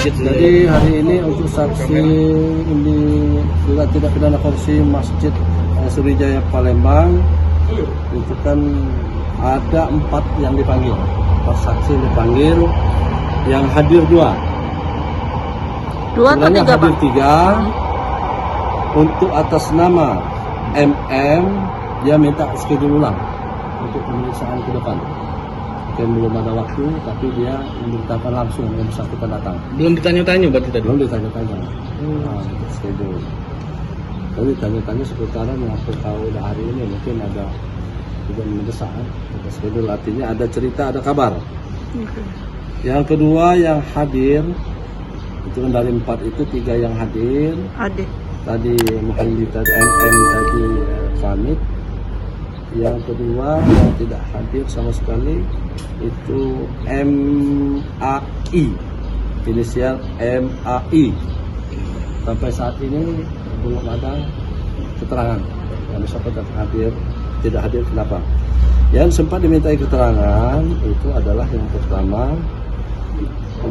masjid sendiri. Jadi hari ini untuk saksi ini juga tidak pidana korupsi Masjid Sriwijaya Palembang itu kan ada 4 yang dipanggil, 4 saksi yang dipanggil, yang hadir 2. Sebenarnya hadir 3. Untuk atas nama MM dia minta schedule ulang untuk pemeriksaan ke depan. Mungkin belum ada waktu, tapi dia memberitakan langsung yang bersangkutan datang. Belum ditanya-tanya berarti tadi. Belum ditanya-tanya. Untuk schedule. Tapi ditanya-tanya seputaran apa kau udah hari ini mungkin ada juga mendesak. Ada schedule artinya ada cerita, ada kabar. Yang kedua yang hadir itu kan dari 4 itu 3 yang hadir. Tadi Muhammad tadi MM tadi pamit. Yang kedua yang tidak hadir sama sekali itu MAI, inisial MAI. Sampai saat ini belum ada keterangan yang bisa hadir, tidak hadir kenapa. Yang sempat dimintai keterangan itu adalah yang pertama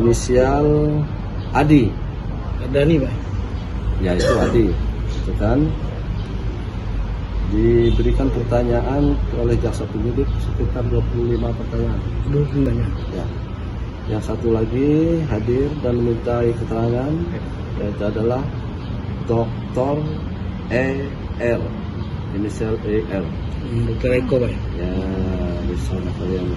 inisial Adi. Ada nih, Pak. Ya itu Adi, itu kan diberikan pertanyaan oleh jaksa penyidik sekitar 25 pertanyaan. 20 Ya. Yang satu lagi hadir dan memintai keterangan yaitu adalah Dr. ER, inisial ER. Dr. Eko, Pak. Ya, di sana kalian.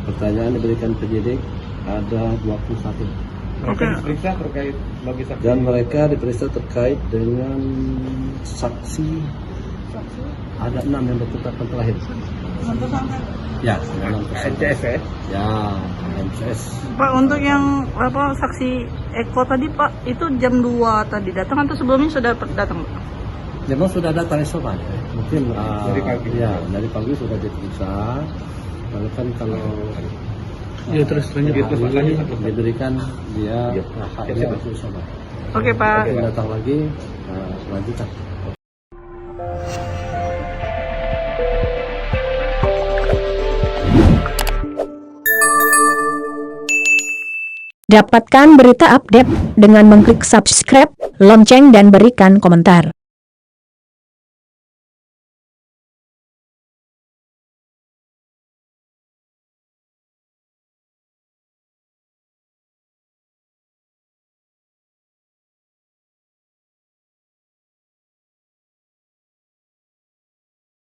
Pertanyaan diberikan penyidik ada 21. Diperiksa terkait bagi saksi. Dan mereka diperiksa terkait dengan saksi. Ada 6 yang ditetapkan terakhir. Ya, NCS ya? Ya, MCS. Pak, untuk yang saksi Eko tadi Pak, itu jam 2 tadi datang atau sebelumnya sudah datang Pak? Memang sudah datang esok Pak. Mungkin Dari pagi. Ya, dari pagi sudah diperiksa. Lalu kan kalau Ya terus lanjut. diberikan dia haknya untuk sobat. Oke Pak. Datang lagi lanjutkan. Dapatkan berita update dengan mengklik subscribe, lonceng dan berikan komentar.